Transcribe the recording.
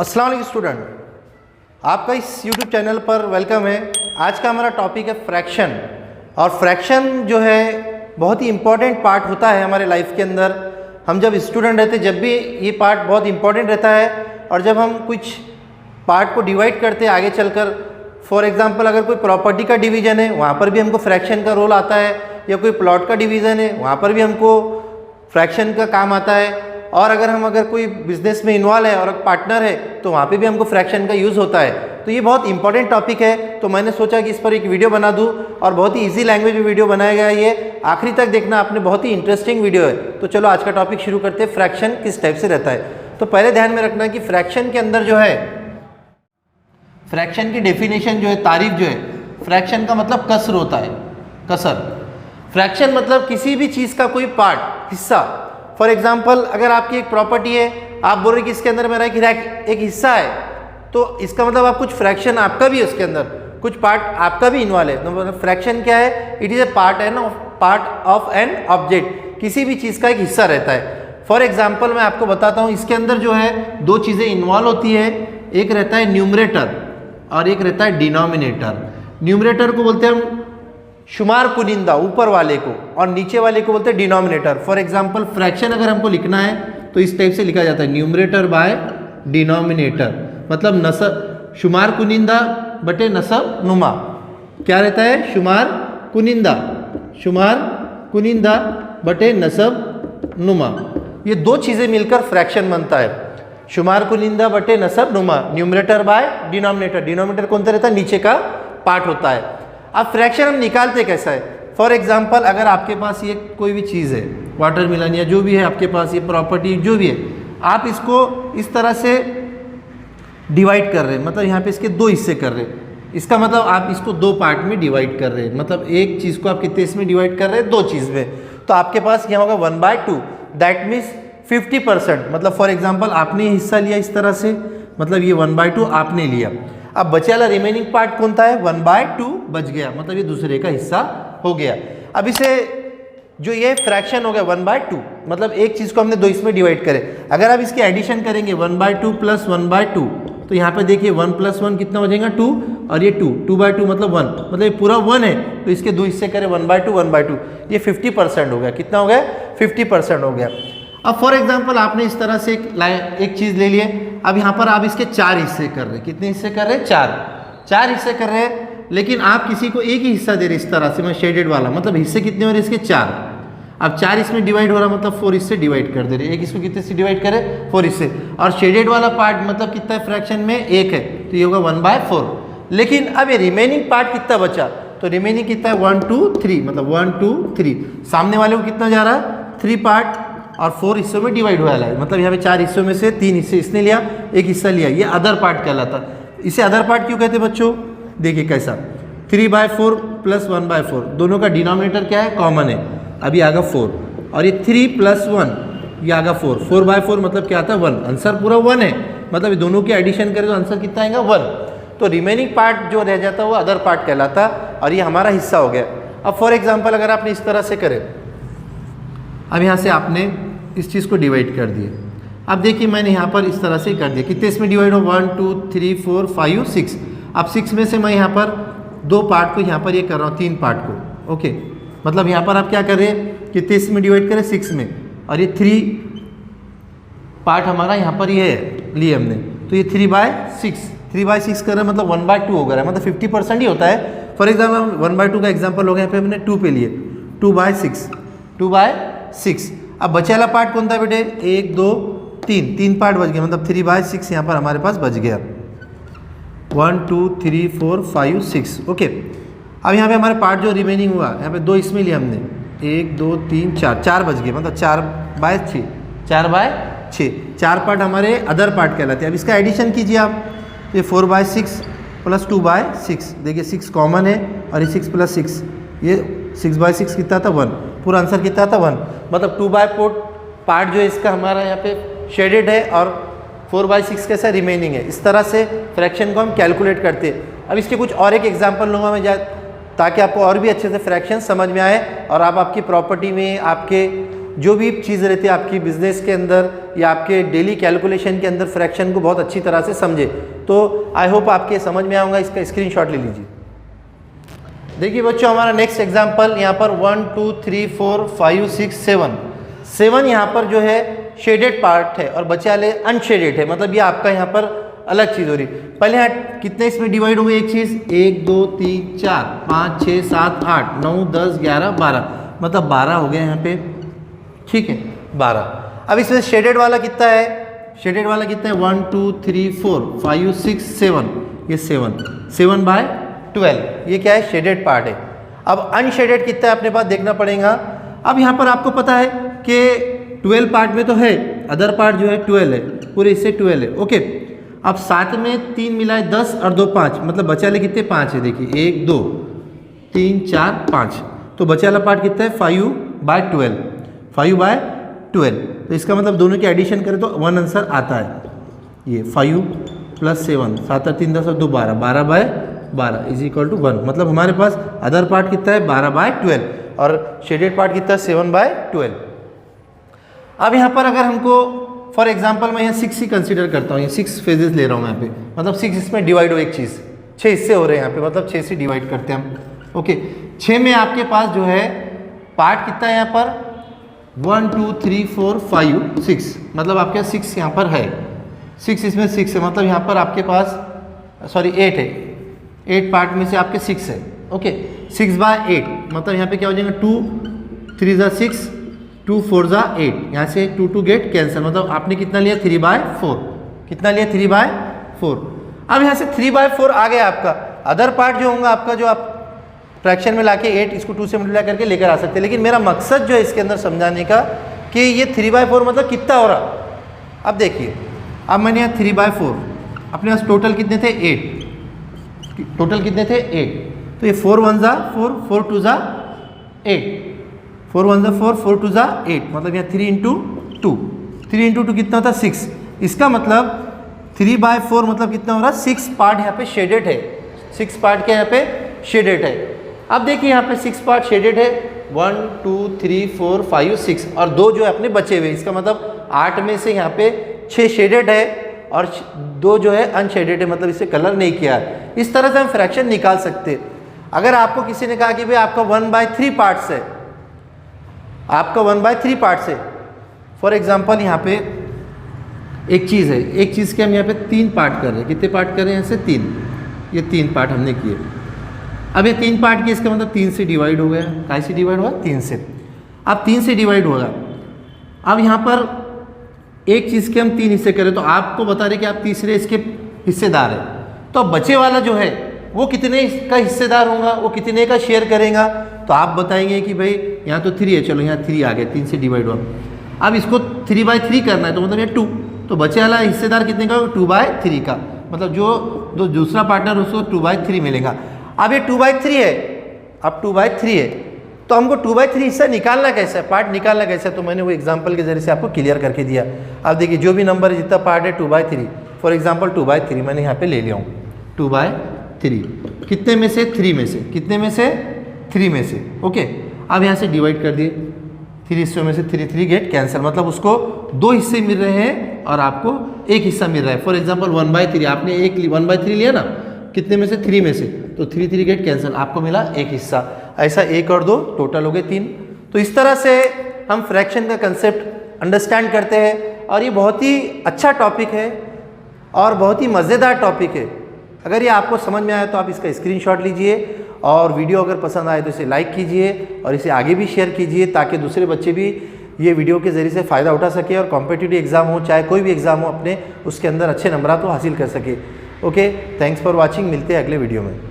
अस्सलाम वालेकुम स्टूडेंट, आपका इस YouTube चैनल पर वेलकम है। आज का हमारा टॉपिक है फ्रैक्शन। और फ्रैक्शन जो है बहुत ही इम्पॉर्टेंट पार्ट होता है हमारे लाइफ के अंदर। हम जब स्टूडेंट रहते जब भी ये पार्ट बहुत इम्पॉर्टेंट रहता है। और जब हम कुछ पार्ट को डिवाइड करते हैं आगे चलकर, फॉर एग्जांपल अगर कोई प्रॉपर्टी का डिवीज़न है वहाँ पर भी हमको फ्रैक्शन का रोल आता है, या कोई प्लॉट का डिवीज़न है वहाँ पर भी हमको फ्रैक्शन का काम आता है। और अगर कोई बिजनेस में इन्वॉल्व है और पार्टनर है तो वहाँ पे भी हमको फ्रैक्शन का यूज़ होता है। तो ये बहुत इंपॉर्टेंट टॉपिक है, तो मैंने सोचा कि इस पर एक वीडियो बना दूँ। और बहुत ही इजी लैंग्वेज में वीडियो बनाया गया है, ये आखिरी तक देखना आपने, बहुत ही इंटरेस्टिंग वीडियो है। तो चलो आज का टॉपिक शुरू करते हैं, फ्रैक्शन किस टाइप से रहता है। तो पहले ध्यान में रखना कि फ्रैक्शन के अंदर जो है, फ्रैक्शन की डेफिनेशन जो है, तारीफ जो है, फ्रैक्शन का मतलब कसर होता है, कसर। फ्रैक्शन मतलब किसी भी चीज़ का कोई पार्ट, हिस्सा। फॉर एग्जाम्पल अगर आपकी एक प्रॉपर्टी है, आप बोल रहे कि इसके अंदर मेरा एक हिस्सा है, तो इसका मतलब आप कुछ फ्रैक्शन आपका भी है उसके अंदर, कुछ पार्ट आपका भी इन्वॉल्व है। तो मतलब फ्रैक्शन क्या है? It is a part of an object, किसी भी चीज़ का एक हिस्सा रहता है। फॉर एग्जाम्पल मैं आपको बताता हूँ, इसके अंदर जो है दो चीज़ें इन्वॉल्व होती है, एक रहता है न्यूमरेटर और एक रहता है डिनोमिनेटर। न्यूमरेटर को बोलते हैं हम शुमार कुनिंदा, ऊपर वाले को, और नीचे वाले को बोलते हैं डिनोमिनेटर। फॉर एग्जांपल फ्रैक्शन अगर हमको लिखना है तो इस टाइप से लिखा जाता है, न्यूमरेटर बाय डिनोमिनेटर। मतलब नसब, शुमार कुनिंदा बटे नसब नुमा। क्या रहता है? शुमार कुनिंदा बटे नसब नुमा। ये दो चीज़ें मिलकर फ्रैक्शन बनता है, शुमार कुनिंदा बटे नसब नुमा। न्यूमरेटर बाय डिनोमिनेटर, डिनोमिनेटर कौन सा रहता है? नीचे का पार्ट होता है। अब फ्रैक्शन हम निकालते कैसा है? फॉर एग्जांपल अगर आपके पास ये कोई भी चीज़ है, वाटरमेलन या जो भी है आपके पास, ये प्रॉपर्टी जो भी है, आप इसको इस तरह से डिवाइड कर रहे हैं, मतलब यहाँ पे इसके दो हिस्से कर रहे हैं। इसका मतलब आप इसको दो पार्ट में डिवाइड कर रहे हैं, मतलब एक चीज़ को आप कितने इसमें डिवाइड कर रहे हैं? दो चीज़ में। तो आपके पास क्या होगा? 1/2, दैट मीन्स 50%। मतलब फॉर एग्जाम्पल आपने हिस्सा लिया इस तरह से, मतलब ये 1/2 आपने लिया। अब बचे वाला रिमेनिंग पार्ट कौन सा है? 1/2 बच गया, मतलब ये दूसरे का हिस्सा हो गया। अब इसे जो ये फ्रैक्शन हो गया 1/2, मतलब एक चीज़ को हमने दो इसमें डिवाइड करे। अगर आप इसकी एडिशन करेंगे 1/2 प्लस 1/2, तो यहाँ पे देखिए 1 + 1 कितना हो जाएगा? 2, और ये 2/2 मतलब 1, मतलब ये पूरा 1 है, तो इसके दो हिस्से करें 1/2, ये 50% हो गया। कितना हो गया? 50% हो गया। अब फॉर एग्जाम्पल आपने इस तरह से एक चीज़ ले लिए। अब यहाँ पर आप इसके 4 हिस्से कर रहे हैं। कितने हिस्से कर रहे हैं? 4 हिस्से कर रहे हैं, लेकिन आप किसी को एक ही हिस्सा दे रहे इस तरह से, मैं शेडेड वाला, मतलब हिस्से कितने हो रहे हैं इसके? 4। अब 4 इसमें डिवाइड हो रहा, मतलब 4 इससे डिवाइड कर दे रहे। एक इसको कितने से डिवाइड करें? 4 इससे। और शेडेड वाला पार्ट मतलब कितना है फ्रैक्शन में? 1 है, तो ये होगा 1/4। लेकिन अब ये रिमेनिंग पार्ट कितना बचा? तो रिमेनिंग कितना है? 1 2 3, मतलब 1 2 3। सामने वाले को कितना जा रहा है? 3 पार्ट, और 4 हिस्सों में डिवाइड हुआ है। मतलब यहाँ पे 4 हिस्सों में से 3 हिस्से इसने लिया, एक हिस्सा लिया, ये अदर पार्ट कहलाता। इसे अदर पार्ट क्यों कहते हैं बच्चों? देखिए कैसा, 3/4 प्लस 1/4, दोनों का डिनोमिनेटर क्या है? कॉमन है। अभी आगा 4, और ये 3 + 1, ये आगा 4। 4/4 मतलब क्या आता है? 1। आंसर पूरा 1 है, मतलब दोनों की एडिशन करें तो आंसर कितना आएगा? 1। तो रिमेनिंग पार्ट जो रह जाता है वो अदर पार्ट कहलाता, और ये हमारा हिस्सा हो गया। अब फॉर एग्जाम्पल अगर आपने इस तरह से करें, अब यहाँ से आपने इस चीज़ को डिवाइड कर दिए। अब देखिए मैंने यहाँ पर इस तरह से कर दिया। कितने इसमें डिवाइड हो? 1 2 3 4 5 6। अब 6 में से मैं यहाँ पर 2 पार्ट को यहाँ पर ये कर रहा हूँ, 3 पार्ट को। ओके, मतलब यहाँ पर आप क्या कर रहे हैं? कितने इसमें डिवाइड करें? 6 में, और ये 3 पार्ट हमारा यहाँ पर ये है लिए हमने, तो ये 3/6 कर रहे हैं, मतलब 1/2 हो गया है, मतलब 50% ही होता है। फॉर एग्जाम्पल 1/2 का एग्जाम्पल हो गया, यहाँ पे हमने 2 पे लिए, 2/6। अब बचे वाला पार्ट कौन था बेटे? 1 2 3 पार्ट बच गया, मतलब 3/6 यहाँ पर हमारे पास बच गया। 1 2 3 4 5 6। ओके, अब यहाँ पे हमारे पार्ट जो रिमेनिंग हुआ, यहाँ पे 2 इसमें लिए हमने, 1 2 3 4 बच गए, मतलब 4/6, 4 पार्ट हमारे अदर पार्ट कहलाते हैं। अब इसका एडिशन कीजिए आप, ये 4/6 प्लस 2/6, देखिए 6 कॉमन है, और ये 6 + 6, ये 6/6 कितना था? 1। पूरा आंसर कितना था? 1। मतलब 2/4 पार्ट जो है इसका हमारा यहाँ पे शेडेड है, और 4/6 कैसा रिमेनिंग है। इस तरह से फ्रैक्शन को हम कैलकुलेट करते हैं। अब इसके कुछ और एक एग्जांपल लूँगा मैं ताकि आपको और भी अच्छे से फ्रैक्शन समझ में आए, और आप आपकी प्रॉपर्टी में, आपके जो भी चीज़ रहती है आपकी बिजनेस के अंदर या आपके डेली कैलकुलेशन के अंदर फ्रैक्शन को बहुत अच्छी तरह से समझे। तो आई होप आपके समझ में आऊँगा, इसका स्क्रीनशॉट ले लीजिए। देखिए बच्चों, हमारा नेक्स्ट एग्जाम्पल यहाँ पर 1 2 3 4 5 6 7 7 यहाँ पर जो है शेडेड पार्ट है और बचे वाले अनशेडेड है, मतलब ये आपका यहाँ पर अलग चीज़ हो रही। पहले यहाँ कितने इसमें डिवाइड हो गए एक चीज़, 1 2 3 4 5 6 7 8 9 10 11 12, मतलब 12 हो गए यहाँ पे, ठीक है 12। अब इसमें शेडेड वाला कितना है, शेडेड वाला कितना है 1 2 3 4 5 6 7, ये 7 बाय 12, ये क्या है शेडेड पार्ट है। अब अनशेडेड कितना है अपने पास देखना पड़ेगा। अब यहाँ पर आपको पता है कि 12 पार्ट में तो है, अदर पार्ट जो है 12 है, पूरे इससे 12 है, ओके। अब 7 में 3 मिलाए 10 और 2 5, मतलब बचे वाले कितने 5 है, देखिए 1 2 3 4 5, तो बचे वाला पार्ट कितना है 5 बाय 12, 5 बाय 12। तो इसका मतलब दोनों की एडिशन करें तो 1 आंसर आता है, ये 5 + 7, 7 और 3 10 और 2 12, 12 बाय 12 इज इक्वल टू 1। मतलब हमारे पास अदर पार्ट कितना है 12 बाय 12 और शेडेड पार्ट कितना है 7 बाय 12। अब यहाँ पर अगर हमको फॉर एग्जांपल मैं यहाँ 6 ही कंसीडर करता हूँ, ये 6 फेजेस ले रहा हूँ यहाँ पे, मतलब 6 इसमें डिवाइड हो एक चीज़, 6 हिस्से हो रहे हैं यहाँ पे, मतलब 6 से डिवाइड करते हैं हम, ओके। 6 में आपके पास जो है पार्ट कितना है यहाँ पर 1 2 3 4 5 6, मतलब आपके 6 यहाँ पर है, 6 इसमें 6 है, मतलब यहाँ पर आपके पास 8 है, 8 पार्ट में से आपके 6 है, ओके। 6 बाय 8, मतलब यहाँ पे क्या हो जाएगा 2 3 ज़ा 6 2 4 ज़ा 8, यहाँ से 2 2 गेट कैंसिल, मतलब आपने कितना लिया 3 बाय 4, कितना लिया 3 बाय 4। अब यहाँ से 3 बाय 4 आ गया आपका। अदर पार्ट जो होगा आपका, जो आप फ्रैक्शन में लाके 8 इसको 2 से मल्टीप्लाई करके लेकर आ सकते हैं, लेकिन मेरा मकसद जो है इसके अंदर समझाने का कि ये 3 बाय 4 मतलब कितना हो रहा। अब देखिए, अब मैंने यहाँ 3 बाय 4, अपने पास टोटल कितने थे 8, टोटल कितने थे 8, तो ये 4 1 ज़ा 4 4 2 ज़ा 8, 4 1 ज़ा 4 4 2 ज़ा 8, मतलब यहाँ 3 × 2, 3 × 2 कितना होता है 6। इसका मतलब 3 बाय 4 मतलब कितना हो रहा है 6 पार्ट यहाँ पे शेडेड है, 6 पार्ट के यहाँ पे शेडेड है। अब देखिए यहाँ पे 6 पार्ट शेडेड है, 1 2 3 4 5 6 और 2 जो है अपने बचे हुए, इसका मतलब 8 में से यहाँ पे 6 शेडेड है और 2 जो है अनशेडेड है, मतलब इसे कलर नहीं किया है। इस तरह से हम फ्रैक्शन निकाल सकते हैं। अगर आपको किसी ने कहा कि भाई आपका 1/3 पार्ट्स है, आपका 1/3 पार्ट्स है, फॉर एग्जांपल यहाँ पे एक चीज़ है, एक चीज़ के हम यहाँ पे 3 पार्ट कर रहे हैं, कितने पार्ट कर रहे हैं यहाँ से 3, ये 3 पार्ट हमने किए। अब ये 3 पार्ट किए, इसका मतलब 3 से डिवाइड हो गया, काय से डिवाइड हुआ 3 से। अब 3 से डिवाइड होगा, अब यहाँ पर एक चीज़ के हम 3 हिस्से करें तो आपको बता रहे कि आप तीसरे इसके हिस्सेदार हैं, तो बचे वाला जो है वो कितने का हिस्सेदार होगा, वो कितने का शेयर करेगा, तो आप बताएंगे कि भाई यहाँ तो 3 है, चलो यहाँ 3 आ गया, 3 से डिवाइड हुआ। अब इसको 3/3 करना है तो मतलब ये 2, तो बचे वाला हिस्सेदार कितने का 2/3 का, मतलब जो दूसरा पार्टनर उसको 2/3 मिलेगा। अब ये 2/3 है, अब 2/3 है, तो हमको 2/3 हिस्सा निकालना कैसा है, पार्ट निकालना कैसा है, तो मैंने वो एग्जांपल के जरिए से आपको क्लियर करके दिया। अब देखिए जो भी नंबर जितना पार्ट है 2/3, फॉर एग्जांपल 2/3 मैंने यहाँ पे ले लिया हूँ, 2/3 कितने में से 3 में से, कितने में से 3 में से, ओके। अब यहाँ से डिवाइड कर दिए, 3 हिस्सों में से 3 गेट कैंसिल, मतलब उसको 2 हिस्से मिल रहे हैं और आपको 1 हिस्सा मिल रहा है। फॉर एग्जांपल 1/3 आपने 1/3 लिया ना, कितने में से 3 में से, तो 3 गेट कैंसिल, आपको मिला 1 हिस्सा। ऐसा 1 और 2 टोटल हो गए 3। तो इस तरह से हम फ्रैक्शन का कंसेप्ट अंडरस्टैंड करते हैं और ये बहुत ही अच्छा टॉपिक है और बहुत ही मज़ेदार टॉपिक है। अगर ये आपको समझ में आया तो आप इसका स्क्रीनशॉट लीजिए और वीडियो अगर पसंद आए तो इसे लाइक कीजिए और इसे आगे भी शेयर कीजिए ताकि दूसरे बच्चे भी ये वीडियो के ज़रिए से फ़ायदा उठा सके और कॉम्पिटिटिव एग्ज़ाम हो चाहे कोई भी एग्ज़ाम हो अपने उसके अंदर अच्छे नंबर तो हासिल कर सके। ओके, थैंक्स फॉर वॉचिंग, मिलते हैं अगले वीडियो में।